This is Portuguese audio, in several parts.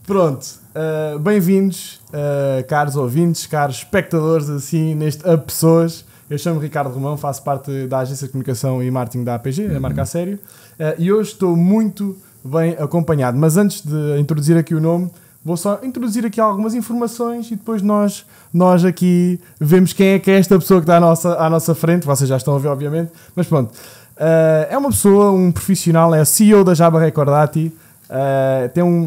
Pronto, bem-vindos, caros ouvintes, caros espectadores, assim, neste Up Pessoas. Eu chamo-me Ricardo Romão, faço parte da Agência de Comunicação e Marketing da APG, a marca a sério, e hoje estou muito bem acompanhado. Mas antes de introduzir aqui o nome, vou só introduzir aqui algumas informações e depois nós aqui vemos quem é esta pessoa que está à nossa frente. Vocês já estão a ver, obviamente, mas pronto. É uma pessoa, um profissional, é CEO da Jabba Recordati.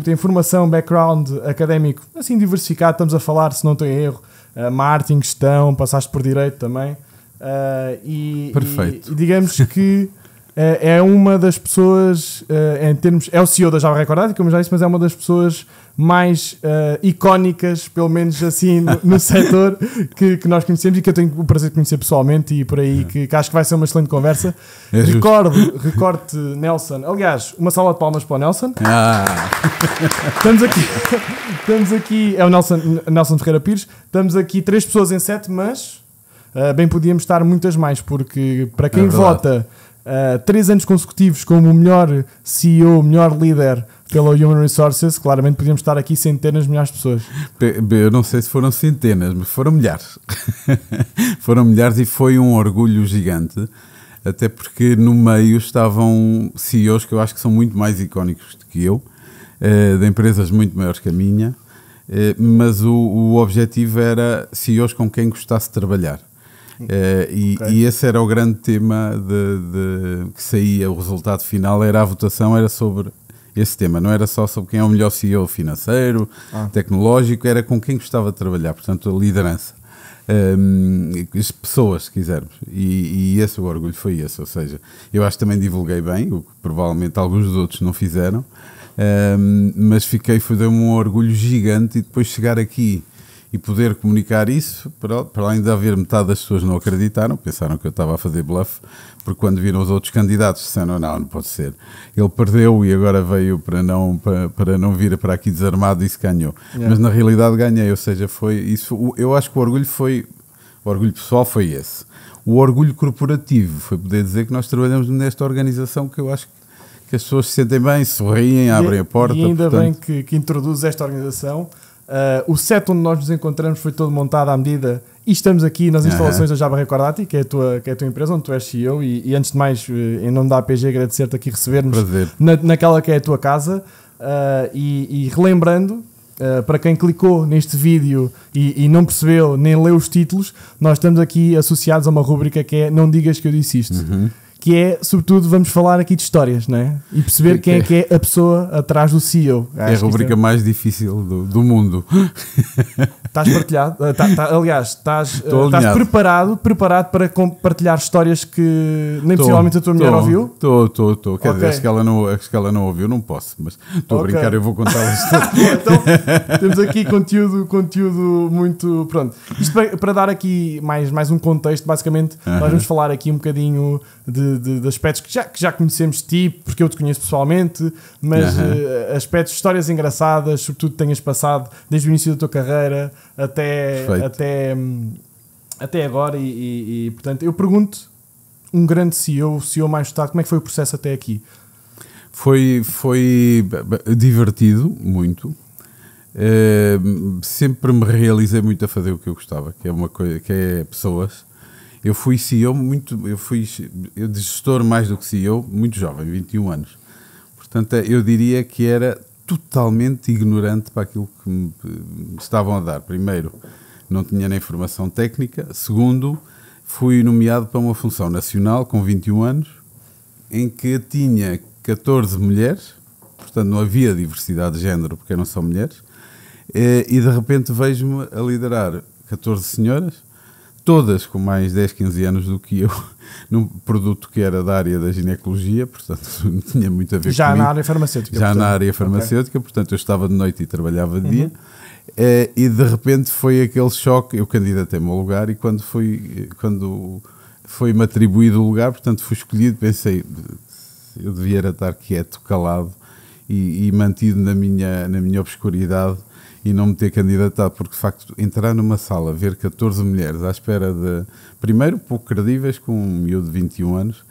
Tem formação, background académico assim diversificado. Estamos a falar, se não estou em erro, marketing, gestão, passaste por direito também. Perfeito. E digamos que é uma das pessoas, em termos, é o CEO da Jabba Recordati, como já disse, mas é uma das pessoas mais icónicas, pelo menos assim, no setor que nós conhecemos e que eu tenho o prazer de conhecer pessoalmente e por aí, que acho que vai ser uma excelente conversa. Recorte Nelson. Aliás, uma salva de palmas para o Nelson. Estamos aqui, é o Nelson Ferreira Pires. Estamos aqui 3 pessoas em 7, mas bem podíamos estar muitas mais, porque para quem vota 3 anos consecutivos como o melhor CEO, melhor líder pela Human Resources, claramente podíamos estar aqui centenas de milhares de pessoas. Eu não sei se foram centenas, mas foram milhares. Foram milhares e foi um orgulho gigante, até porque no meio estavam CEOs que eu acho que são muito mais icónicos do que eu, de empresas muito maiores que a minha, mas o objetivo era CEOs com quem gostasse de trabalhar. E esse era o grande tema que saía, o resultado final era a votação, era sobre esse tema, não era só sobre quem é o melhor CEO financeiro, tecnológico, era com quem gostava de trabalhar, portanto a liderança, as pessoas, se quisermos, e esse o orgulho foi esse, ou seja, eu acho que também divulguei bem, o que provavelmente alguns dos outros não fizeram, mas foi-me um orgulho gigante e depois chegar aqui e poder comunicar isso, para além de haver metade das pessoas não acreditaram, pensaram que eu estava a fazer bluff, porque quando viram os outros candidatos disseram, não pode ser, ele perdeu e agora veio para não vir para aqui desarmado e se ganhou. Mas na realidade ganhei, ou seja, foi isso. Eu acho que o orgulho pessoal foi esse. O orgulho corporativo foi poder dizer que nós trabalhamos nesta organização que eu acho que as pessoas se sentem bem, sorriem, abrem a porta. E ainda bem que introduz esta organização. O set onde nós nos encontramos foi todo montado à medida e estamos aqui nas instalações da Jabba Recordati, que é a tua empresa, onde tu és CEO, e antes de mais, em nome da APG, agradecer-te aqui receber-nos naquela que é a tua casa, e relembrando, para quem clicou neste vídeo e não percebeu nem leu os títulos, nós estamos aqui associados a uma rúbrica que é Não Digas Que Eu Disse Isto. Que é, sobretudo, vamos falar aqui de histórias, não é? E perceber quem é que é a pessoa atrás do CEO. É a rubrica mais difícil do mundo. Estás partilhado? Aliás, estás preparado para partilhar histórias que nem possivelmente a tua mulher ouviu? Estou. Quer dizer, acho que ela não ouviu, não posso, mas estou a brincar, eu vou contá-las. Então, temos aqui conteúdo muito... Pronto. Isto para dar aqui mais um contexto, basicamente, nós vamos falar aqui um bocadinho de aspectos que já conhecemos de ti, porque eu te conheço pessoalmente, mas aspectos, histórias engraçadas, sobretudo que tenhas passado desde o início da tua carreira até agora e portanto, eu pergunto, um grande CEO, o CEO mais votado, como é que foi o processo até aqui? Foi divertido, muito. Sempre me realizei muito a fazer o que eu gostava, que é uma coisa, que é pessoas. Eu fui CEO eu de gestor mais do que CEO, muito jovem, 21 anos. Portanto, eu diria que era totalmente ignorante para aquilo que me estavam a dar. Primeiro, não tinha nem formação técnica. Segundo, fui nomeado para uma função nacional com 21 anos, em que tinha 14 mulheres, portanto não havia diversidade de género porque não são mulheres, e de repente vejo-me a liderar 14 senhoras, todas com mais 10, 15 anos do que eu, num produto que era da área da ginecologia, portanto não tinha muito a ver já comigo. Na área farmacêutica. Já na área farmacêutica, portanto eu estava de noite e trabalhava de dia, e de repente foi aquele choque, eu candidatei-me ao lugar e quando foi-me atribuído o lugar, portanto fui escolhido, pensei, eu devia estar quieto, calado e mantido na minha obscuridade, e não me ter candidatado, porque de facto entrar numa sala, ver 14 mulheres à espera de, primeiro, pouco credíveis, com um miúdo de 21 anos,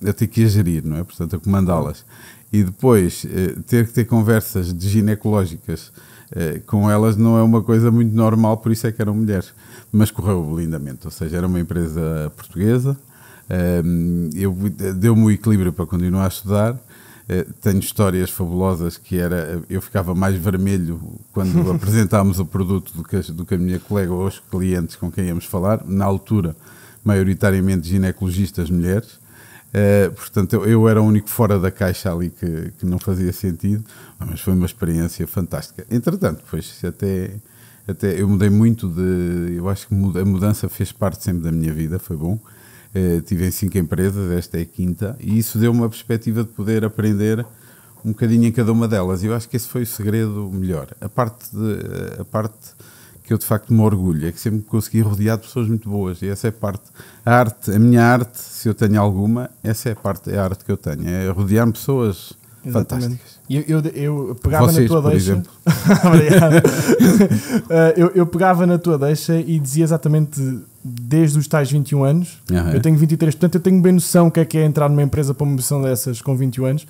a ter que a gerir, não é? Portanto, a comandá-las. e depois ter que ter conversas de ginecológicas com elas não é uma coisa muito normal, por isso é que eram mulheres. Mas correu lindamente, ou seja, era uma empresa portuguesa, deu-me o equilíbrio para continuar a estudar. Tenho histórias fabulosas que eu ficava mais vermelho quando apresentámos o produto do que a minha colega ou os clientes com quem íamos falar, na altura maioritariamente ginecologistas mulheres. Portanto eu era o único fora da caixa ali que não fazia sentido, mas foi uma experiência fantástica. Entretanto, depois até eu mudei muito eu acho que a mudança fez parte sempre da minha vida, foi bom. Tive em 5 empresas, esta é a 5ª, e isso deu-me a perspectiva de poder aprender um bocadinho em cada uma delas. Eu acho que esse foi o segredo melhor. A parte que eu de facto me orgulho é que sempre me consegui rodear de pessoas muito boas, e essa é a parte. A minha arte, se eu tenho alguma, essa é a arte que eu tenho, é rodear-me de pessoas fantásticas. Eu pegava Vocês, na tua por deixa. exemplo. Obrigado. Eu pegava na tua deixa e dizia exatamente desde os tais 21 anos. Eu tenho 23, portanto eu tenho bem noção o que é entrar numa empresa para uma missão dessas com 21 anos.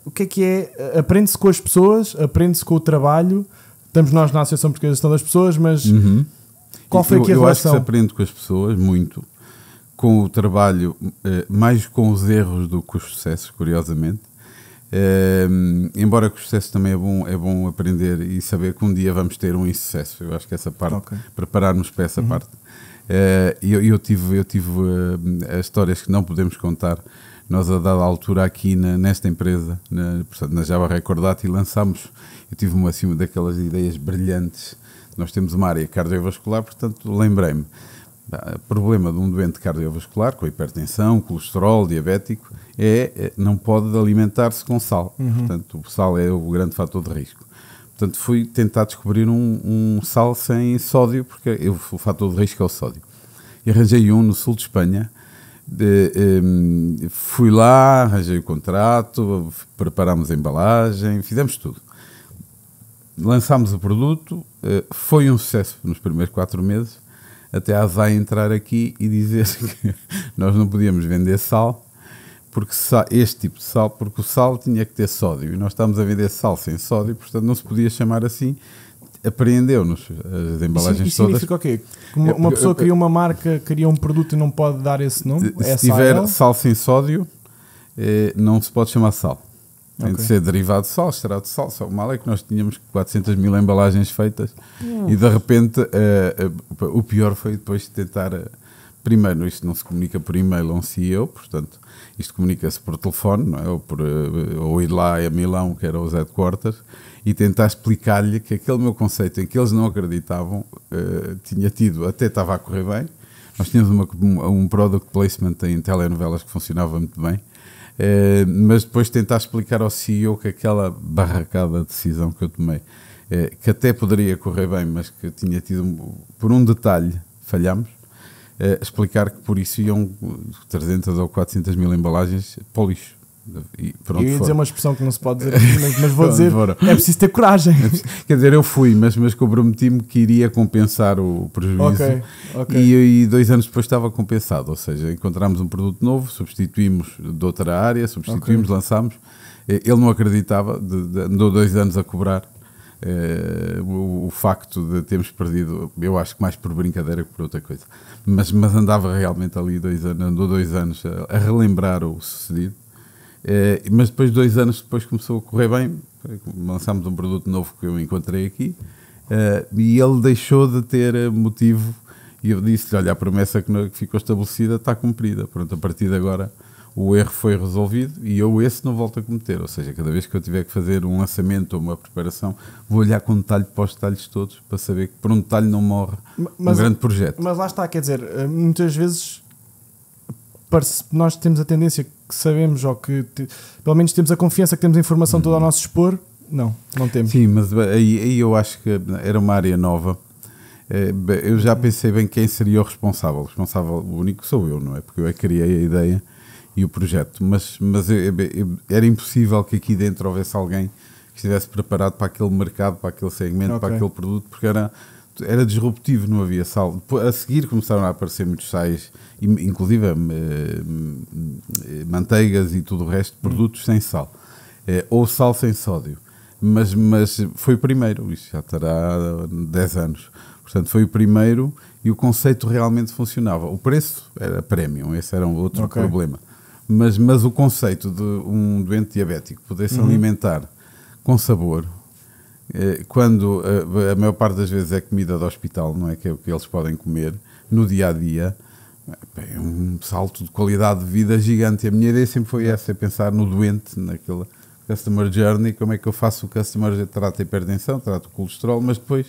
O que é? Aprende-se com as pessoas, aprende-se com o trabalho. Estamos nós na Associação Portuguesa de Gestão das Pessoas, mas qual foi aqui a relação? Eu acho que se aprende com as pessoas muito, com o trabalho, mais com os erros do que com os sucessos, curiosamente. Embora que o sucesso também é bom aprender e saber que um dia vamos ter um insucesso. Eu acho que essa parte, preparar-nos para essa parte. Eu tive as histórias que não podemos contar. Nós, a dada altura, aqui nesta empresa, portanto, na Java Record Data, e lançámos. Eu tive uma daquelas ideias brilhantes. Nós temos uma área cardiovascular, portanto, lembrei-me. O problema de um doente cardiovascular, com hipertensão, colesterol, diabético, não pode alimentar-se com sal. Portanto, o sal é o grande fator de risco. Portanto, fui tentar descobrir um sal sem sódio, porque o fator de risco é o sódio. E arranjei no sul de Espanha. Fui lá, arranjei o contrato, preparámos a embalagem, fizemos tudo. Lançámos o produto, foi um sucesso nos primeiros 4 meses, até a ASAI entrar aqui e dizer que nós não podíamos vender sal, este tipo de sal, porque o sal tinha que ter sódio, e nós estávamos a vender sal sem sódio, portanto não se podia chamar assim. Apreendeu-nos as embalagens isso todas. Significa o quê? Uma pessoa cria uma marca, cria um produto e não pode dar esse nome? Se tiver sal sem sódio, não se pode chamar sal. Tem de ser derivado de sal, extrato de sal. Só o mal é que nós tínhamos 400 mil embalagens feitas e de repente o pior foi depois tentar. Primeiro, isto não se comunica por e-mail a um CEO, portanto, isto comunica-se por telefone, não é? Ou ir lá a Milão, que era os headquarters, e tentar explicar-lhe que aquele meu conceito em que eles não acreditavam tinha tido, até estava a correr bem. Nós tínhamos um product placement em telenovelas que funcionava muito bem. Mas depois tentar explicar ao CEO que aquela barracada de decisão que eu tomei, que até poderia correr bem, mas que tinha tido, por um detalhe, falhámos, explicar que por isso iam 300 ou 400 mil embalagens para o lixo. E pronto, eu ia dizer uma expressão que não se pode dizer aqui, mas vou dizer, é preciso ter coragem. Quer dizer, eu fui, mas comprometi-me que iria compensar o prejuízo. E 2 anos depois estava compensado, ou seja, encontramos um produto novo, substituímos de outra área, lançámos. Ele não acreditava, andou 2 anos a cobrar. O facto de termos perdido, eu acho que mais por brincadeira que por outra coisa, mas andava realmente ali 2 anos, andou 2 anos a relembrar o sucedido. Mas depois, 2 anos depois, começou a correr bem. Lançámos um produto novo que eu encontrei aqui, e ele deixou de ter motivo, e eu disse-lhe: olha, a promessa que ficou estabelecida está cumprida. Pronto, a partir de agora o erro foi resolvido e eu esse não volto a cometer. Ou seja, cada vez que eu tiver que fazer um lançamento ou uma preparação, vou olhar com detalhe para os detalhes todos, para saber que por um detalhe não morre um grande projeto. Mas lá está, quer dizer, muitas vezes nós temos a tendência que sabemos, ou que pelo menos temos a confiança que temos a informação toda ao nosso dispor. Não temos. Sim, mas aí eu acho que era uma área nova. Eu já pensei bem quem seria o responsável. O responsável único sou eu, não é? Porque eu criei a ideia e o projeto. Mas era impossível que aqui dentro houvesse alguém que estivesse preparado para aquele mercado, para aquele segmento, para aquele produto, porque era disruptivo, não havia sal. A seguir começaram a aparecer muitos sais, inclusive manteigas e tudo o resto, produtos sem sal. ou sal sem sódio. Mas foi o primeiro, isto já terá 10 anos. Portanto, foi o primeiro e o conceito realmente funcionava. O preço era premium, esse era um outro problema. Mas o conceito de um doente diabético poder se alimentar com sabor, quando a maior parte das vezes é comida do hospital, não é que é o que eles podem comer, no dia-a-dia, é um salto de qualidade de vida gigante. E a minha ideia sempre foi essa, é pensar no doente, naquela customer journey, como é que eu faço o customer journey, trato a hipertensão, trato o colesterol, mas depois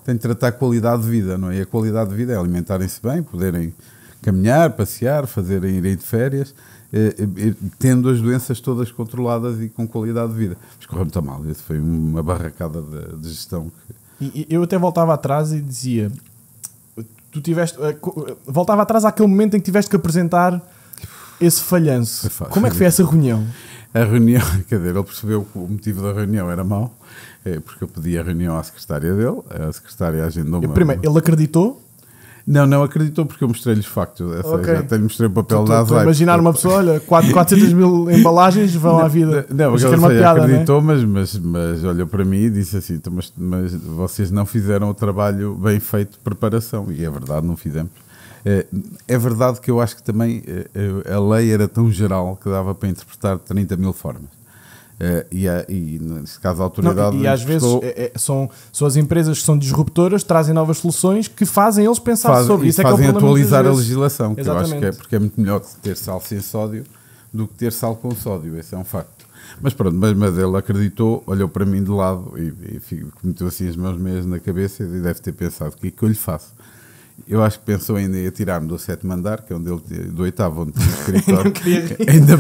tenho de tratar a qualidade de vida, não é? E a qualidade de vida é alimentarem-se bem, poderem caminhar, passear, irem de férias, tendo as doenças todas controladas e com qualidade de vida. Mas correu muito mal, isso foi uma barracada de gestão. E eu até voltava atrás e dizia, voltava atrás àquele momento em que tiveste que apresentar esse falhanço. Como é que foi essa reunião? A reunião, quer dizer, ele percebeu que o motivo da reunião era mau, porque eu pedi a reunião à secretária dele, a secretária agendou-me. Primeiro, ele acreditou? Não acreditou, porque eu mostrei-lhes factos. Até lhe mostrei o papel da ASAI. Imaginar uma pessoa, olha, 400 mil embalagens vão à vida. Não, porque ele acreditou, não é? mas olhou para mim e disse assim, mas vocês não fizeram o trabalho bem feito de preparação. E é verdade, não fizemos. É verdade que eu acho que também a lei era tão geral que dava para interpretar de 30 mil formas. E neste caso a autoridade... E às vezes são as empresas que são disruptoras, trazem novas soluções que fazem eles pensar sobre isso. Fazem atualizar a legislação, que eu acho que porque é muito melhor ter sal sem sódio do que ter sal com sódio, esse é um facto. Mas pronto, mas ele acreditou, olhou para mim de lado e meteu assim as mãos meias na cabeça e deve ter pensado, o que é que eu lhe faço? Eu acho que pensou ainda em atirar-me do 7º andar, que é onde ele, do 8º, onde tinha o escritório. Ainda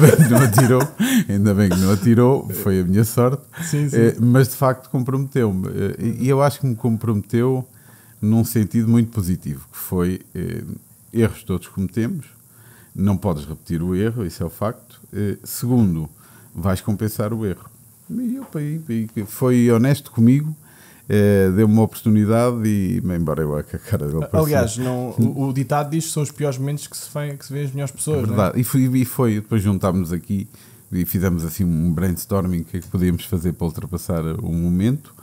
bem que não atirou, foi a minha sorte. Sim. Mas de facto comprometeu-me. E eu acho que me comprometeu num sentido muito positivo, que foi erros todos cometemos, não podes repetir o erro, isso é o facto. Segundo, vais compensar o erro. E foi honesto comigo. Deu-me uma oportunidade e embora eu a cara dele parecia. Aliás, o ditado diz que são os piores momentos que se vê as melhores pessoas. É verdade, e foi, depois juntámos aqui e fizemos assim um brainstorming, o que é que podíamos fazer para ultrapassar o momento.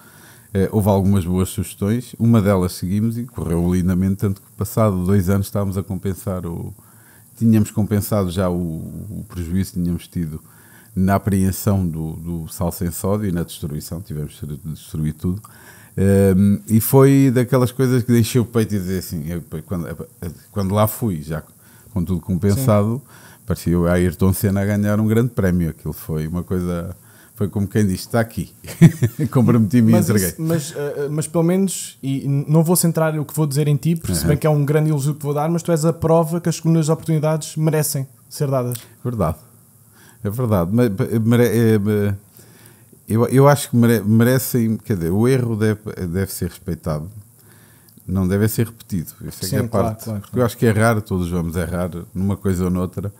Houve algumas boas sugestões, uma delas seguimos e correu lindamente, tanto que passado 2 anos estávamos a compensar tínhamos compensado já o prejuízo que tínhamos tido na apreensão do sal sem sódio e na destruição, tivemos de destruir tudo. E foi daquelas coisas que deixei o peito e dizer assim, quando lá fui, já com tudo compensado, parecia o Ayrton Senna a ganhar um grande prémio. Aquilo foi uma coisa, foi como quem diz, está aqui, comprometi-me e entreguei. Mas pelo menos, e não vou centrar o que vou dizer em ti, porque se bem que é um grande elogio que vou dar, mas tu és a prova que as segundas oportunidades merecem ser dadas. Verdade. É verdade, eu acho que merecem, quer dizer, o erro deve ser respeitado, não deve ser repetido. Essa é a parte, claro. Porque eu acho que errar, todos vamos errar numa coisa ou noutra,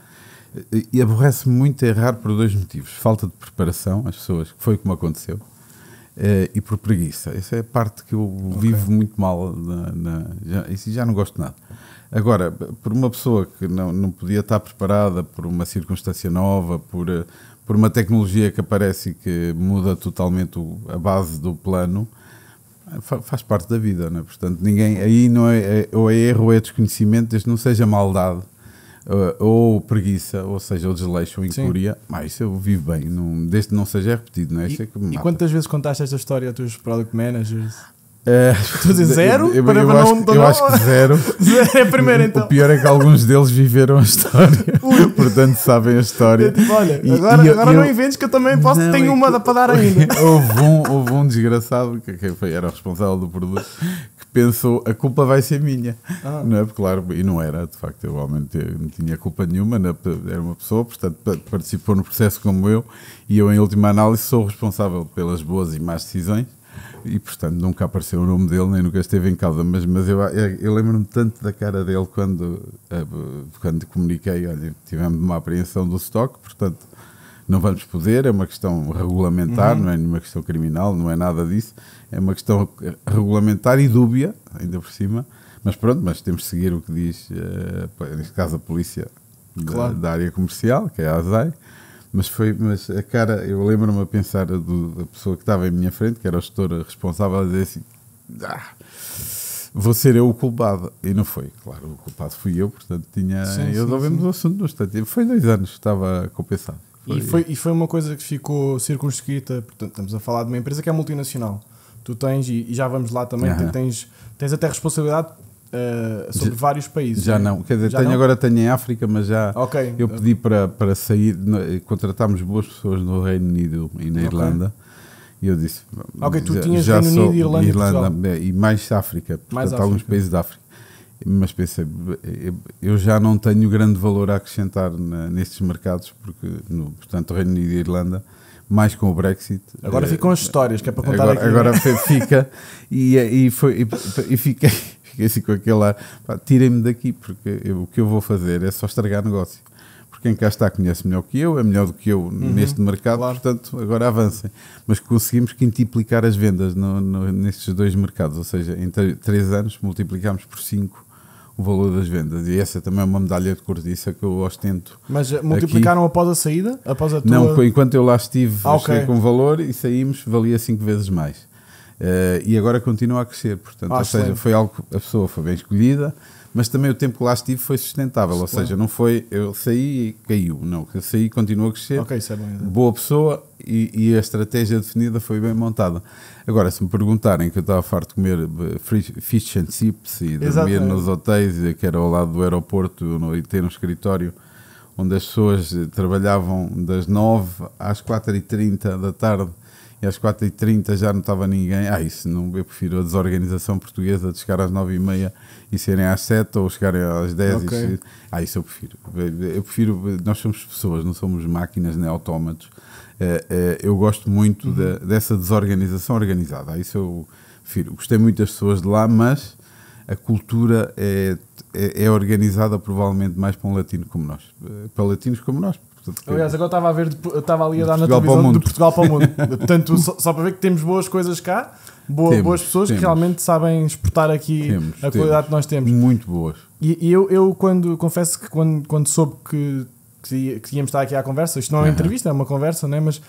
e aborrece-me muito errar por 2 motivos: falta de preparação, as pessoas, que foi como aconteceu, e por preguiça. Essa é a parte que eu vivo muito mal, já não gosto de nada. Agora, por uma pessoa que não podia estar preparada, por uma circunstância nova, por uma tecnologia que aparece e que muda totalmente a base do plano, faz parte da vida, não é? Portanto, ninguém, aí não ou é erro ou é desconhecimento, desde que não seja maldade ou preguiça, ou seja, ou desleixo ou incúria, mas isso eu vivo bem, desde que não seja repetido, não é? E quantas vezes contaste esta história a teus product managers? Estou a dizer 0? Eu acho que 0. 0 é a primeira, então. O pior é que alguns deles viveram a história, portanto sabem a história. Tipo, olha, agora não inventes que eu também tenho uma para dar ainda. Houve um desgraçado que era o responsável do produto que pensou, a culpa vai ser minha. Não é? Porque, claro, e não era, de facto, eu realmente não tinha culpa nenhuma, era uma pessoa, portanto participou no processo como eu, e eu em última análise sou responsável pelas boas e más decisões. E, portanto, nunca apareceu o nome dele, nem nunca esteve em causa, mas eu lembro-me tanto da cara dele quando comuniquei, olha, tivemos uma apreensão do estoque, portanto, não vamos poder, é uma questão regulamentar, não é nenhuma questão criminal, não é nada disso, é uma questão regulamentar e dúbia, ainda por cima, mas pronto, mas temos de seguir o que diz, neste caso, a polícia da área comercial, que é a ASAI, Mas a cara, eu lembro-me a pensar da pessoa que estava em minminha frente, que era o gestor responsável, a dizer assim: vou ser eu o culpado. E não foi, claro, o culpado fui eu, portanto resolvemos o assunto no instante. Foi 2 anos, estava compensado. E foi uma coisa que ficou circunscrita, portanto, estamos a falar de uma empresa que é multinacional. Tu tens, e já vamos lá também, tens até responsabilidade sobre vários países. Já não, quer dizer, agora tenho em África, mas já eu pedi para sair, contratámos boas pessoas no Reino Unido e na Irlanda, e eu disse, tu tinhas Reino Unido, Irlanda e mais África, portanto alguns países da África, mas pensei, eu já não tenho grande valor a acrescentar nestes mercados, porque, portanto, o Reino Unido e a Irlanda, mais com o Brexit. Agora ficam as histórias, que é para contar aqui. Agora fica, e fiquei assim com aquele ar, tirem-me daqui, porque o que eu vou fazer é só estragar negócio. Porque quem cá está conhece melhor que eu, é melhor do que eu neste mercado, claro. Portanto, agora avancem. Mas conseguimos quintuplicar as vendas nestes 2 mercados, ou seja, em 3 anos multiplicámos por 5 o valor das vendas, e essa também é uma medalha de cordiça que eu ostento. Mas multiplicaram aqui. Após a saída? Após a tua... Não, enquanto eu lá estive, cheguei com valor e saímos, valia 5 vezes mais. E agora continua a crescer, portanto, ou seja, foi algo, a pessoa foi bem escolhida, mas também o tempo que lá estive foi sustentável, ou seja, não foi eu saí e caiu, não, eu saí e continuou a crescer, boa pessoa, e a estratégia definida foi bem montada. Agora, se me perguntarem, que eu estava farto de comer fish and chips e dormir nos hotéis, que era ao lado do aeroporto, e ter um escritório onde as pessoas trabalhavam das 9 às 4h30 da tarde, e às 4h30 já não estava ninguém. Isso não, eu prefiro a desorganização portuguesa de chegar às 9h30 e serem às 7 ou chegarem às 10. Isso eu prefiro. Nós somos pessoas, não somos máquinas nem autómatos. Eu gosto muito dessa desorganização organizada. Isso eu prefiro. Gostei muito das pessoas de lá, mas a cultura é organizada provavelmente mais para um latino como nós. Para latinos como nós. Aliás, agora estava ali a dar na televisão de Portugal para o mundo. Portanto, só para ver que temos boas coisas cá, boas pessoas que realmente sabem exportar aqui a qualidade que nós temos. Muito boas. E eu confesso que quando soube que íamos estar aqui à conversa, isto não é uma entrevista, é uma conversa, né? Mas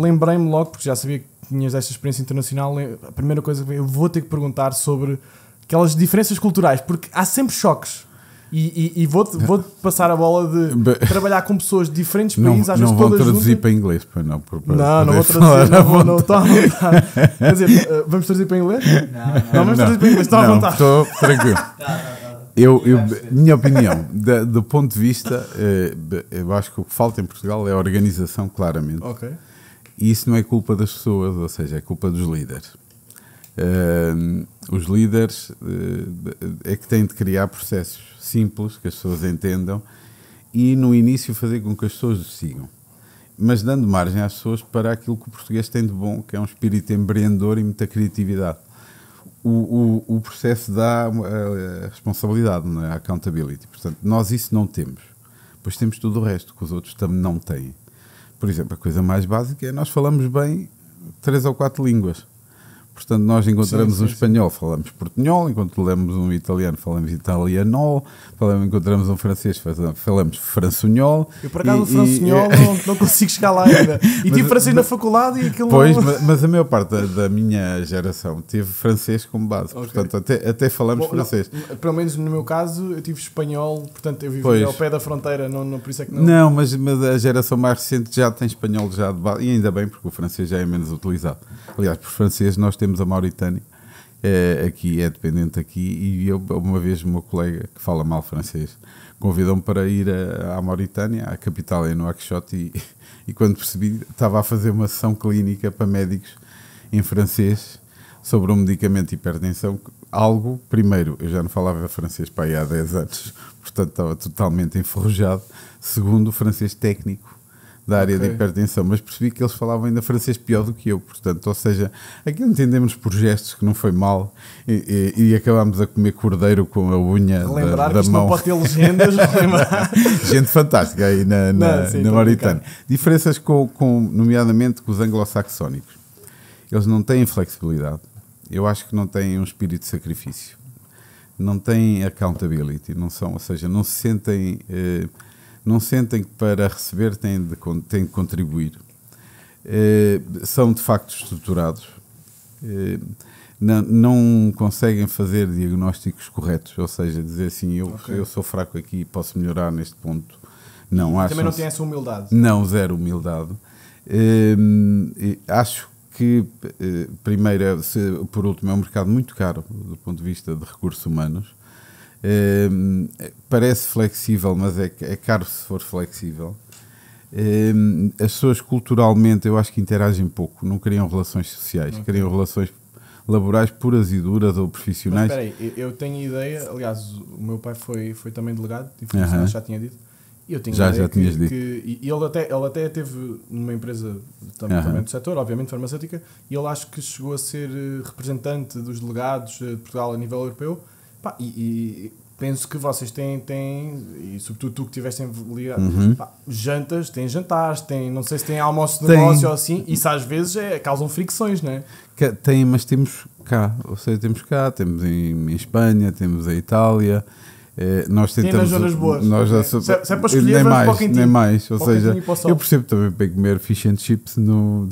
lembrei-me logo, porque já sabia que tinhas esta experiência internacional, a primeira coisa que eu vou ter que perguntar sobre aquelas diferenças culturais, porque há sempre choques. E vou-te passar a bola de trabalhar com pessoas de diferentes países, às vezes não todas vão traduzir juntas. para inglês, pois não? Não vou traduzir, não estou à vontade. Quer dizer, vamos traduzir para inglês? Não vamos traduzir para inglês, estou à vontade. Estou tranquilo. Minha opinião, do ponto de vista, eu acho que o que falta em Portugal é a organização, claramente. E isso não é culpa das pessoas, ou seja, é culpa dos líderes. Os líderes é que têm de criar processos simples, que as pessoas entendam, e no início fazer com que as pessoas os sigam, mas dando margem às pessoas para aquilo que o português tem de bom, que é um espírito empreendedor e muita criatividade. O processo dá a responsabilidade, não é? A accountability. Portanto, nós isso não temos, pois temos tudo o resto que os outros também não têm. Por exemplo, a coisa mais básica é nós falamos bem 3 ou 4 línguas. Portanto, nós encontramos um espanhol, falamos portunhol, enquanto lemos um italiano, falamos italianol, encontramos um francês, falamos françonhol. Eu, por acaso, o françonhol não consigo chegar lá ainda. E tive francês na faculdade e aquilo... Pois, mas a maior parte da minha geração teve francês como base, portanto, até falamos francês. Não, pelo menos no meu caso, eu tive espanhol, portanto, eu vivi ao pé da fronteira, por isso é que não... Não, mas a geração mais recente já tem espanhol já de base, e ainda bem, porque o francês já é menos utilizado. Aliás, por francês, nós temos a Mauritânia, aqui é dependente aqui, e eu, uma vez o meu colega que fala mal francês convidou-me para ir à Mauritânia, à capital é Nouakchott, e quando percebi, estava a fazer uma sessão clínica para médicos em francês sobre um medicamento de hipertensão, primeiro, eu já não falava francês para aí há 10 anos, portanto estava totalmente enferrujado, segundo, francês técnico da área de hipertensão, mas percebi que eles falavam ainda francês pior do que eu, portanto, ou seja, aqui entendemos por gestos que não foi mal, e acabámos a comer cordeiro com a unha da que mão. Não pode ter legendas. Gente fantástica aí na Mauritânia. Diferenças nomeadamente com os anglo-saxónicos. Eles não têm flexibilidade, eu acho que não têm um espírito de sacrifício, não têm accountability, ou seja, não se sentem... não sentem que para receber têm de contribuir. São de facto estruturados, não conseguem fazer diagnósticos corretos, ou seja, dizer assim, eu sou fraco aqui e posso melhorar neste ponto. Não, também não tem essa humildade. Não, zero humildade. Acho que, primeiro, por último, é um mercado muito caro do ponto de vista de recursos humanos. Parece flexível, mas é caro se for flexível. As pessoas culturalmente, eu acho que interagem pouco, não criam relações sociais, criam relações laborais puras e duras ou profissionais. Mas espera aí, eu tenho ideia, aliás, o meu pai foi também delegado, já tinha dito. Eu tenho já ideia tinhas dito. E ele até teve numa empresa também do setor, obviamente farmacêutica, e ele acho que chegou a ser representante dos delegados de Portugal a nível europeu. Pá, e penso que vocês têm e sobretudo tu que tiveste ligado, têm jantares, não sei se têm almoço de negócio ou assim, isso às vezes causam fricções, não é? Tem, mas temos cá, ou seja, temos em Espanha, temos em Itália. Nós tentamos, nas zonas boas. Se é para escolher, nem mais. Ou seja, eu percebo também para comer fish and chips,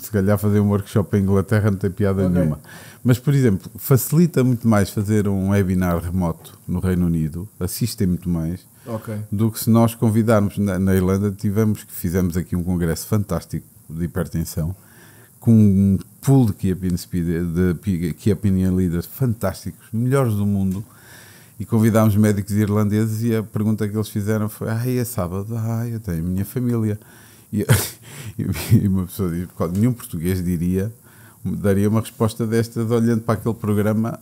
se calhar fazer um workshop em Inglaterra não tem piada nenhuma. Mas, por exemplo, facilita muito mais fazer um webinar remoto no Reino Unido, assistem muito mais, do que se nós convidarmos. Na Irlanda fizemos aqui um congresso fantástico de hipertensão, com um pool de Key Opinion Leaders fantásticos, melhores do mundo, e convidámos médicos irlandeses e a pergunta que eles fizeram foi: é sábado? Eu tenho a minha família. E uma pessoa diz: nenhum português daria uma resposta destas olhando para aquele programa.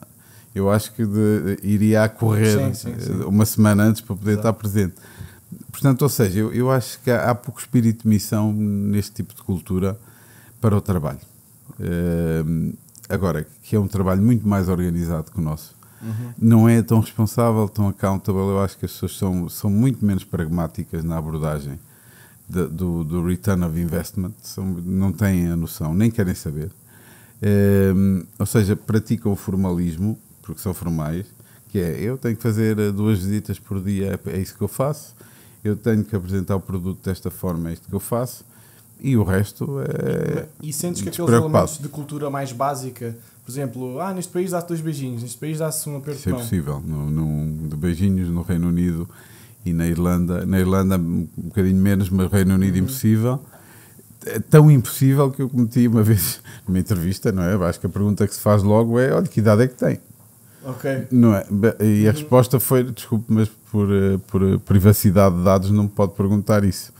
Eu acho que iria a correr sim. Uma semana antes para poder estar presente. Portanto, ou seja, eu acho que há pouco espírito de missão neste tipo de cultura para o trabalho. Agora, que é um trabalho muito mais organizado que o nosso. Não é tão responsável, tão accountable. Eu acho que as pessoas são muito menos pragmáticas na abordagem do return of investment. Não têm a noção, nem querem saber. Ou seja, praticam o formalismo, porque são formais, que eu tenho que fazer 2 visitas por dia, é isso que eu faço. Eu tenho que apresentar o produto desta forma, é isto que eu faço. E o resto é... E sentes que aqueles elementos de cultura mais básica, por exemplo, neste país dá-se 2 beijinhos, neste país dá-se um aperto de mão. Isso é possível. De beijinhos no Reino Unido e na Irlanda. Na Irlanda um bocadinho menos, mas no Reino Unido impossível. É tão impossível que eu cometi uma vez numa entrevista, não é? Acho que a pergunta que se faz logo é: olha, que idade é que tem? Não é? E a resposta foi: desculpe, mas por privacidade de dados não me pode perguntar isso.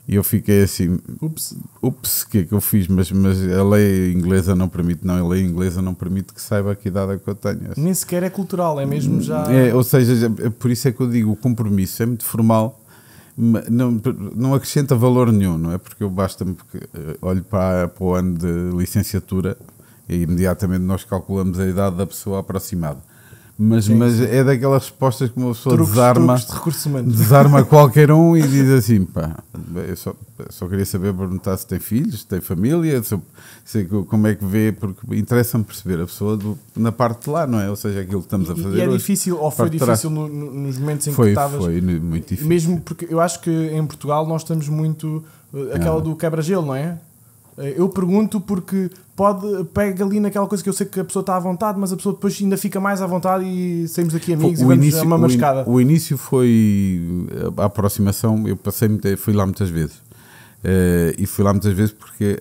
E eu fiquei assim: ups, o que é que eu fiz? Mas a lei inglesa não permite, a lei inglesa não permite que saiba que idade é que eu tenho. Nem sequer é cultural, é mesmo já... Ou seja, por isso é que eu digo, o compromisso é muito formal, não acrescenta valor nenhum, não é? Porque basta-me que olho para o ano de licenciatura e imediatamente nós calculamos a idade da pessoa aproximada. Mas é daquelas respostas que uma pessoa desarma qualquer um e diz assim: eu só queria perguntar se tem filhos, se tem família, como é que vê, porque interessa-me perceber a pessoa na parte de lá, não é? Ou seja, aquilo que estamos a fazer. E é difícil, ou foi difícil nos momentos em que estavas? Foi muito difícil. Mesmo porque eu acho que em Portugal nós estamos muito aquela do quebra-gelo, não é? Eu pergunto porque pega ali naquela coisa que eu sei que a pessoa está à vontade, mas a pessoa depois ainda fica mais à vontade e saímos aqui amigos e vamos a uma mascada. O início foi a aproximação, eu fui lá muitas vezes. E fui lá muitas vezes porque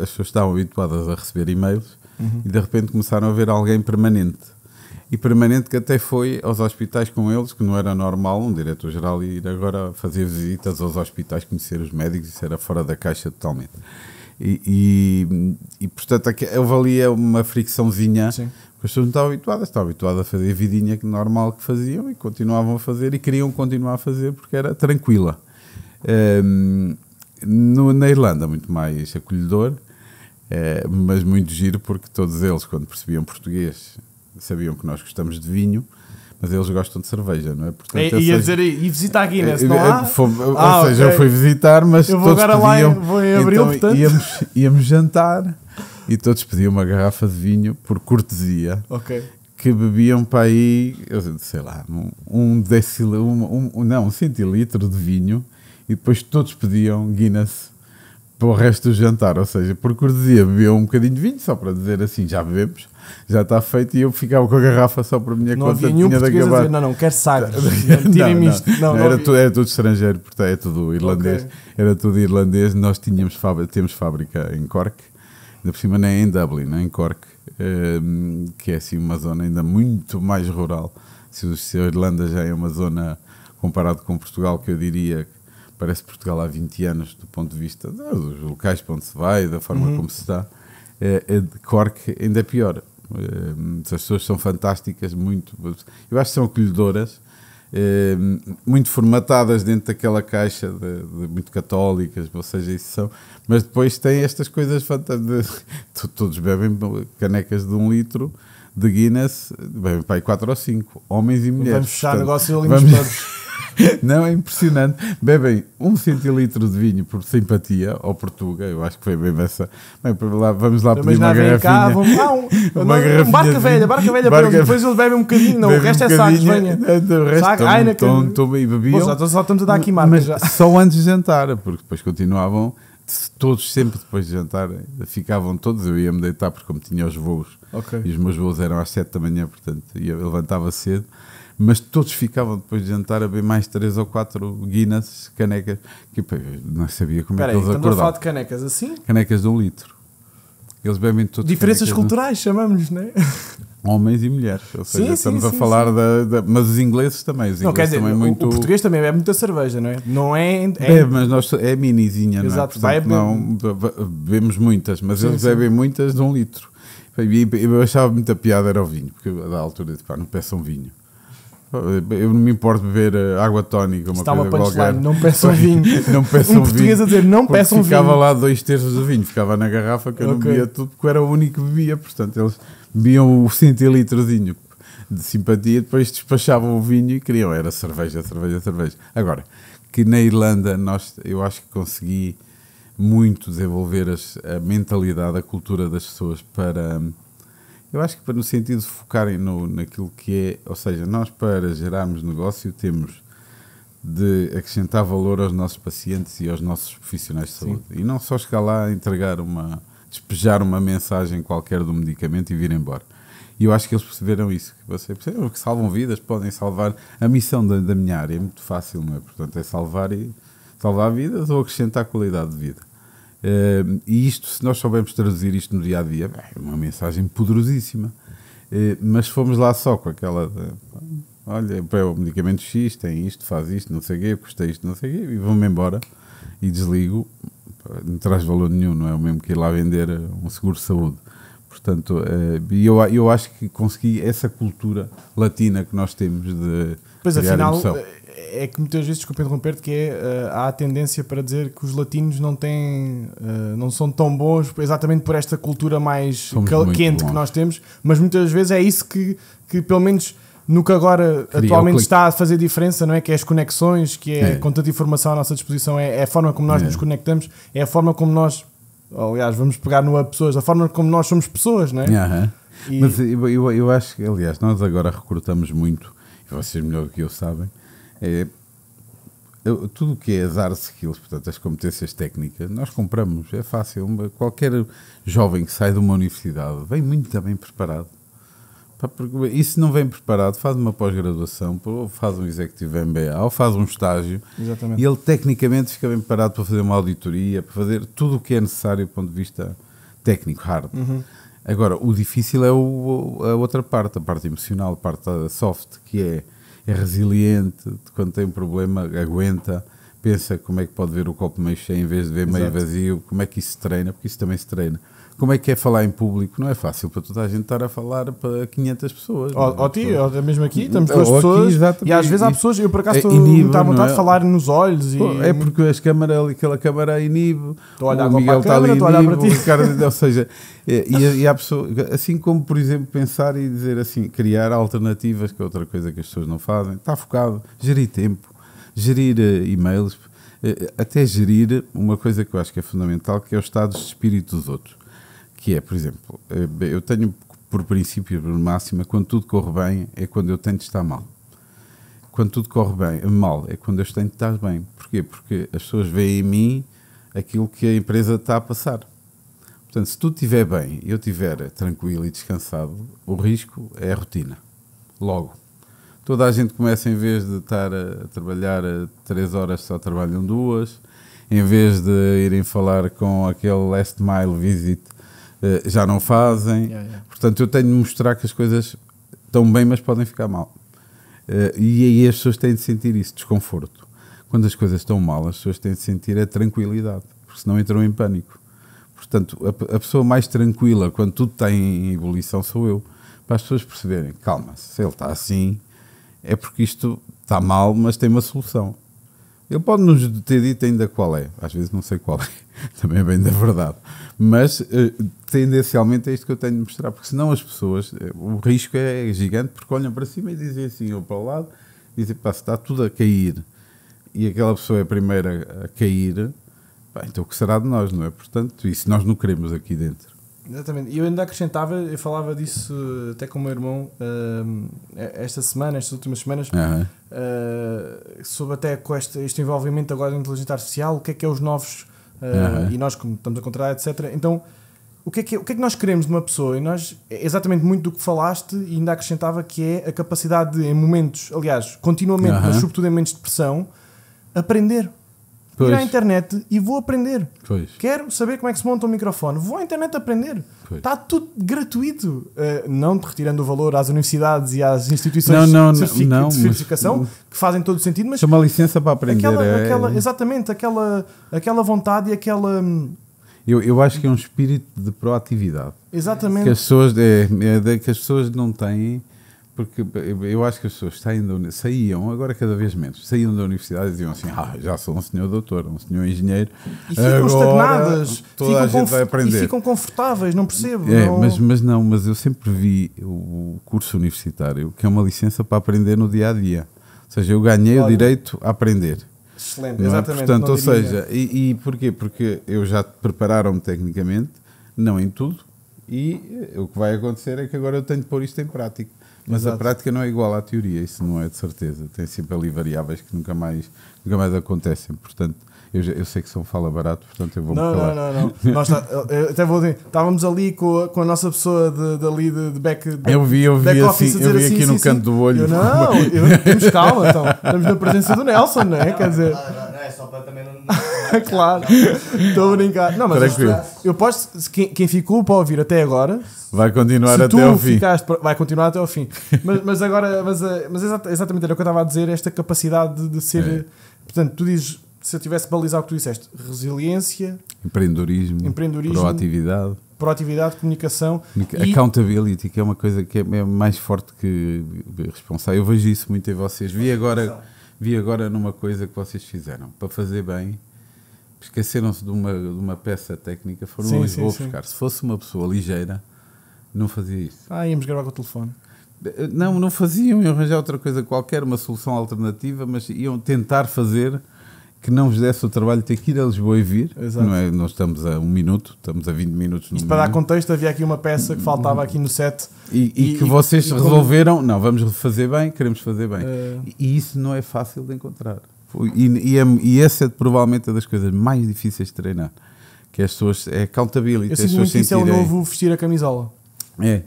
as pessoas estavam habituadas a receber e-mails e de repente começaram a ver alguém permanente. E permanente que até foi aos hospitais com eles, que não era normal um diretor-geral ir agora fazer visitas aos hospitais, conhecer os médicos, isso era fora da caixa totalmente. E portanto houve ali uma fricçãozinha. Sim. Porque as pessoas não estavam habituadas a fazer a vidinha normal que faziam e continuavam a fazer e queriam continuar a fazer porque era tranquila. Na Irlanda muito mais acolhedor, mas muito giro, porque todos eles, quando percebiam português, sabiam que nós gostamos de vinho, mas eles gostam de cerveja, não é? Portanto, e visita a Guinness, não há? Ou seja, eu fui visitar, mas eu vou todos agora pediam, lá, vou em abril, então, portanto. íamos jantar e todos pediam uma garrafa de vinho por cortesia, que bebiam para aí, eu sei lá, um centilitro de vinho, e depois todos pediam Guinness para o resto do jantar, ou seja, por cortesia bebiam um bocadinho de vinho, só para dizer assim, já bebemos, já está feito, e eu ficava com a garrafa só para a minha conta. Não havia nenhum português a dizer, não, quero Sagres, tirem-me isto. Era tudo estrangeiro, portanto é tudo irlandês. Okay. Era tudo irlandês, nós temos fábrica em Cork, ainda por cima não é em Dublin, é em Cork, que é assim uma zona ainda muito mais rural. Se a Irlanda já é uma zona, comparado com Portugal, que eu diria que parece Portugal há 20 anos, do ponto de vista dos locais para onde se vai, da forma como se está. Cork ainda é pior. As pessoas são fantásticas, eu acho que são acolhedoras, muito formatadas dentro daquela caixa de muito católicas, ou seja, isso são. Mas depois tem estas coisas fantásticas. Todos bebem canecas de 1 litro de Guinness, bebem para aí 4 ou 5, homens e mulheres. Vamos fechar negócio ali nos pubs. Não, é impressionante. Bebem 1 centilitro de vinho por simpatia, ou Portuga, eu acho que foi bem essa. Bem, vamos lá pedir uma garrafinha. Cá, barca velha para eles. Depois eles bebem um bocadinho, não, o resto é Sagres, venha. O resto e bebiam. Só estamos a dar aqui marcas já. Só antes de jantar, porque depois continuavam, todos sempre depois de jantar, ficavam todos, eu ia-me deitar porque como tinha os voos, e os meus voos eram às 7 da manhã, portanto eu levantava cedo. Mas todos ficavam depois de jantar a beber mais 3 ou 4 Guinness, canecas, que não sabia como é que eles acordavam. Estamos a falar de canecas assim? Canecas de 1 litro. Eles bebem todos. Diferenças culturais, chamamos-lhes, não é? Homens e mulheres. Ou seja, estamos a falar mas os ingleses também. Os ingleses não, quer dizer, também o português também bebe muita cerveja, não é? Não é... Bebe, mas nós, é minizinha, exato, não é? Portanto, não, bebemos muitas, mas eles bebem muitas de 1 litro. E eu achava muita piada era o vinho, porque da altura disse, não peçam vinho. Eu não me importo beber água tónica, uma coisa qualquer. Não peçam vinho. Não peçam português vinho, a dizer não peçam vinho. Ficava lá 2/3 do vinho, ficava na garrafa que eu não bebia tudo, porque eu era o único que bebia. Portanto, eles bebiam o centilitrozinho de simpatia, depois despachavam o vinho e queriam, era cerveja. Agora, que na Irlanda eu acho que consegui muito desenvolver a mentalidade, a cultura das pessoas para... Eu acho que no sentido de focarem naquilo que é, ou seja, nós para gerarmos negócio temos de acrescentar valor aos nossos pacientes e aos nossos profissionais de saúde. E não só chegar lá a despejar uma mensagem qualquer do medicamento e vir embora. E eu acho que eles perceberam isso, que você percebeu que salvam vidas, podem salvar. A missão da minha área é muito fácil, não é? Portanto, é salvar vidas ou acrescentar qualidade de vida. E isto, se nós soubermos traduzir isto no dia a dia, é uma mensagem poderosíssima. Mas se fomos lá só com aquela olha, o medicamento X tem isto, faz isto, não sei o quê, custa isto, não sei o quê, e vou-me embora e desligo, não traz valor nenhum, não é o mesmo que ir lá vender um seguro de saúde. Portanto, eu acho que consegui essa cultura latina que nós temos de criar emoção. É que muitas vezes, desculpa interromper-te, que há a tendência para dizer que os latinos não são tão bons exatamente por esta cultura mais quente que nós temos, mas muitas vezes é isso que pelo menos no que agora atualmente está a fazer diferença, não é? Que é as conexões, que é com tanta informação à nossa disposição, é a forma como nós nos conectamos, é a forma como nós, aliás, vamos pegar no pessoas, a forma como nós somos pessoas, não é? Mas eu acho que, aliás, nós agora recrutamos muito, e vocês melhor do que eu sabem, tudo o que é as hard skills, portanto as competências técnicas, nós compramos, é fácil. Qualquer jovem que sai de uma universidade vem muito bem preparado. E se não vem preparado, faz uma pós-graduação, ou faz um Executive MBA, ou faz um estágio. Exatamente. E ele tecnicamente fica bem preparado para fazer uma auditoria, para fazer tudo o que é necessário do ponto de vista técnico, hard. Agora, o difícil é a outra parte, a parte emocional, a parte soft, que é resiliente, quando tem um problema, aguenta, pensa como é que pode ver o copo meio cheio em vez de ver meio vazio, como é que isso se treina, porque isso também se treina. Como é que é falar em público? Não é fácil para toda a gente estar a falar para 500 pessoas. Ou mesmo aqui, estamos com as pessoas, e às vezes há pessoas, eu por acaso estou à vontade de falar nos olhos. É porque aquela câmara inibe, o Miguel está ali inibe, o Ricardo, ou seja, e há pessoas, assim como, por exemplo, pensar e dizer assim, criar alternativas, que é outra coisa que as pessoas não fazem, está focado, gerir tempo, gerir e-mails, até gerir uma coisa que eu acho que é fundamental, que é os estados de espírito dos outros. Que é, por exemplo, eu tenho por princípio, por máxima, quando tudo corre bem, é quando eu tento estar mal. quando tudo corre bem, mal, é quando eu tenho que estar bem. Porquê? Porque as pessoas veem em mim aquilo que a empresa está a passar. Portanto, se tudo estiver bem e eu estiver tranquilo e descansado, o risco é a rotina. Logo. Toda a gente começa, em vez de estar a trabalhar 3 horas, só trabalham 2. Em vez de irem falar com aquele last mile visit, já não fazem. Portanto, eu tenho de mostrar que as coisas estão bem, mas podem ficar mal. E aí as pessoas têm de sentir isso, desconforto. Quando as coisas estão mal, as pessoas têm de sentir a tranquilidade, porque senão entram em pânico. Portanto, a pessoa mais tranquila, quando tudo está em ebulição, sou eu. Para as pessoas perceberem, calma, se ele está assim, é porque isto está mal, mas tem uma solução. Ele pode-nos ter dito ainda qual é. Às vezes não sei qual é. Também é bem da verdade. Mas, tendencialmente, é isto que eu tenho de mostrar. Porque senão as pessoas... O risco é gigante, porque olham para cima e dizem assim, ou para o lado, e dizem, pá, se está tudo a cair, e aquela pessoa é a primeira a cair, pá, então o que será de nós, não é? Portanto, isso nós não queremos aqui dentro. Exatamente. E eu ainda acrescentava, eu falava disso até com o meu irmão estas últimas semanas, sobre até com este envolvimento agora da inteligência artificial, o que é os novos, e nós como estamos a contratar, etc. Então, o que é que nós queremos de uma pessoa? E nós, exatamente muito do que falaste, e ainda acrescentava que é a capacidade de, em momentos, aliás, continuamente, mas sobretudo em momentos de pressão, aprender. Ir à internet e vou aprender. Quero saber como é que se monta um microfone. Vou à internet aprender. Está tudo gratuito. Não retirando o valor às universidades e às instituições de certificação, que fazem todo o sentido, mas... É uma licença para aprender. Exatamente, aquela vontade e aquela... Eu acho que é um espírito de proatividade. Exatamente. Que as pessoas não têm... Porque eu acho que as pessoas saíam, agora cada vez menos, saíam da universidade e diziam assim, já sou um senhor doutor, um senhor engenheiro. E ficam estagnadas, toda a gente vai aprender. E ficam confortáveis, não percebo. Mas eu sempre vi o curso universitário, que é uma licença para aprender no dia-a-dia. Ou seja, eu ganhei o direito a aprender. Excelente, exatamente. Portanto, ou seja, e porquê? Porque eu já prepararam-me tecnicamente, não em tudo, e o que vai acontecer é que agora eu tenho de pôr isto em prática. Mas a prática não é igual à teoria, isso não é de certeza. Tem sempre ali variáveis que nunca mais acontecem. Portanto, eu sei que são fala barato, portanto eu vou me calar. Não. Nós até vou dizer, estávamos ali com a nossa pessoa de back Eu vi office assim, eu vi aqui no canto do olho. Temos calma, então. Estamos na presença do Nelson, não é? Quer dizer... Não, é só para também não... Claro, estou a brincar. Não, mas eu posso... Quem ficou para ouvir até agora... Vai continuar até ao fim. Vai continuar até ao fim. Mas agora... Mas exatamente era o que eu estava a dizer, esta capacidade de ser... Portanto, tu dizes... Se eu tivesse balizado o que tu disseste, resiliência, empreendedorismo, proatividade, comunicação, accountability, que é uma coisa que é mais forte que responsável. Eu vejo isso muito em vocês. Vi agora numa coisa que vocês fizeram para fazer bem, esqueceram-se de uma peça técnica, foram a Lisboa buscar. Se fosse uma pessoa ligeira, não fazia isso. Íamos gravar com o telefone. Não faziam, iam arranjar outra coisa qualquer, uma solução alternativa, mas iam tentar fazer que não vos desse o trabalho de ter que ir a Lisboa e vir. Não é? Nós estamos a 1 minuto, estamos a 20 minutos. Isto para dar contexto, havia aqui uma peça que faltava aqui no set. E que vocês resolveram, não, vamos fazer bem, queremos fazer bem. E isso não é fácil de encontrar. E essa é provavelmente uma das coisas mais difíceis de treinar. Que as pessoas, é accountability. Eu sinto muito que isso é o novo vestir a camisola.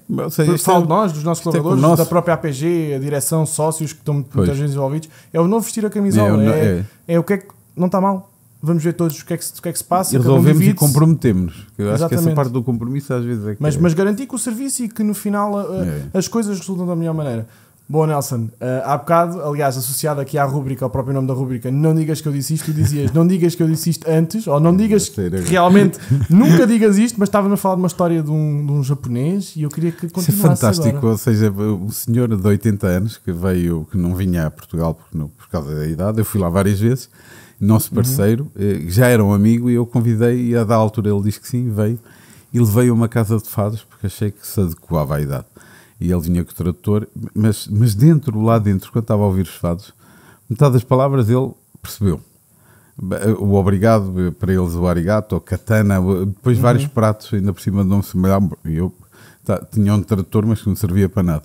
Ou seja, falo de nós, dos nossos colaboradores, da própria APG, a direção, sócios que estão muitas vezes envolvidos. É o novo vestir a camisola. É o que é que não está mal. Vamos ver todos o que é que se passa. E resolvemos e comprometemos. Eu acho que essa parte do compromisso às vezes é que... Mas garantir que o serviço e que no final as coisas resultam da melhor maneira. Bom, Nelson, há bocado, aliás, associado aqui à rúbrica, ao próprio nome da rúbrica, não digas que eu disse isto, tu dizias, não digas que eu disse isto antes, ou não digas que realmente, nunca digas isto, mas estávamos a falar de uma história de um japonês e eu queria que continuasse. Isso é fantástico, agora. Ou seja, um senhor de 80 anos que não vinha a Portugal por causa da idade, eu fui lá várias vezes, nosso parceiro, já era um amigo e eu convidei e a da altura ele disse que sim, veio e levei a uma casa de fados porque achei que se adequava à idade. E ele vinha com o tradutor, mas lá dentro, quando estava a ouvir os fados, metade das palavras ele percebeu. O obrigado, para eles o arigato, o katana, depois vários pratos, ainda por cima de não se molhar. E eu Tinha um trator, mas que não servia para nada.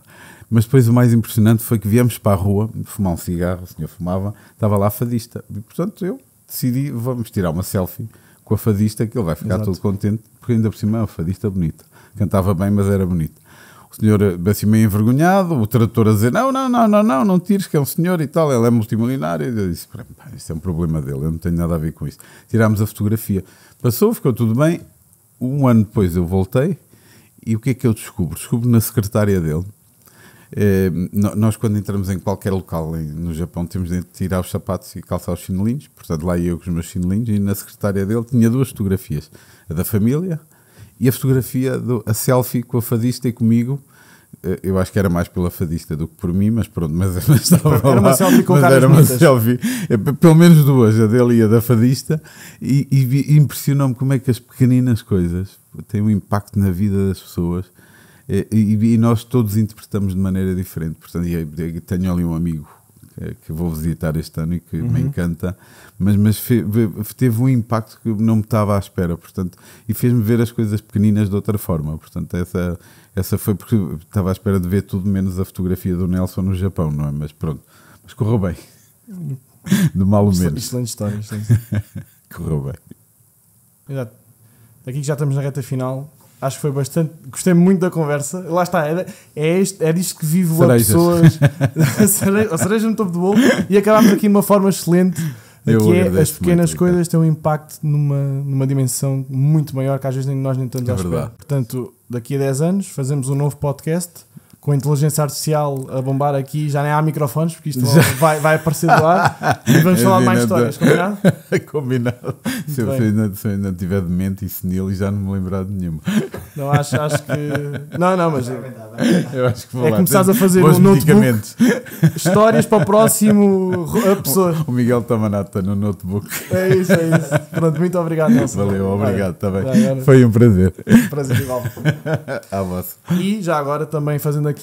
Mas depois o mais impressionante foi que viemos para a rua fumar um cigarro, o senhor fumava, estava lá a fadista. E, portanto, eu decidi, vamos tirar uma selfie com a fadista, que ele vai ficar todo contente, porque ainda por cima é uma fadista bonita. Cantava bem, mas era bonita. O senhor assim meio envergonhado, o trator a dizer, não tires, que é um senhor e tal, ele é multimilionário. Eu disse, isso é um problema dele, eu não tenho nada a ver com isso. Tirámos a fotografia. Passou, ficou tudo bem. Um ano depois eu voltei, e o que é que eu descubro? Descubro na secretária dele. Nós quando entramos em qualquer local no Japão temos de tirar os sapatos e calçar os chinelinhos, portanto lá ia eu com os meus chinelinhos, e na secretária dele tinha 2 fotografias, a da família e a fotografia, a selfie com a fadista e comigo. Eu acho que era mais pela fadista do que por mim, mas pronto, mas estava era uma lá, selfie com mas caras era uma bonitas. selfie, pelo menos 2, a dele e a da fadista, e impressionou-me como é que as pequeninas coisas têm um impacto na vida das pessoas. E nós todos interpretamos de maneira diferente. Portanto, tenho ali um amigo que vou visitar este ano e que me encanta, mas teve um impacto que não me estava à espera, portanto, e fez-me ver as coisas pequeninas de outra forma. Portanto, essa foi porque estava à espera de ver tudo menos a fotografia do Nelson no Japão, não é? Mas pronto, mas correu bem. De mal ou menos. Excelente história. Correu bem. Exato. Aqui que já estamos na reta final. Acho que foi bastante. Gostei muito da conversa. Lá está, é disto que vivo a pessoas. A cereja no topo do bolo. E acabámos aqui de uma forma excelente. Que as pequenas coisas têm um impacto numa dimensão muito maior que às vezes nós nem estamos à espera. Portanto, daqui a 10 anos fazemos um novo podcast com a inteligência artificial a bombar aqui. Já nem há microfones, porque isto vai aparecer do ar. E vamos falar de mais histórias. Combinado? Combinado. Se eu ainda estiver demente e senil e já não me lembrar de nenhuma. Não, acho que... Não, mas... Eu acho que vou lá. Começares a fazer um notebook. Histórias para o próximo pessoa. O Miguel Tamanata no notebook. É isso. Pronto, muito obrigado, Nelson. Valeu, obrigado, está bem. Foi um prazer. Prazer igual. À vossa. E já agora também fazendo aqui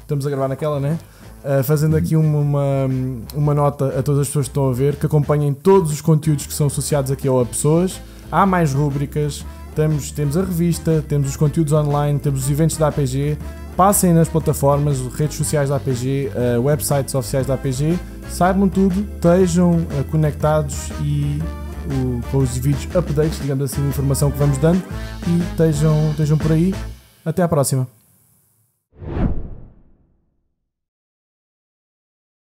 estamos a gravar naquela, né? Fazendo aqui uma nota a todas as pessoas que estão a ver, que acompanhem todos os conteúdos que são associados aqui ao A Pessoas. Há mais rúbricas, temos a revista, temos os conteúdos online, temos os eventos da APG. Passem nas plataformas, redes sociais da APG, websites oficiais da APG, saibam tudo, estejam conectados e com os vídeos updates, digamos assim, informação que vamos dando, e estejam por aí. Até à próxima.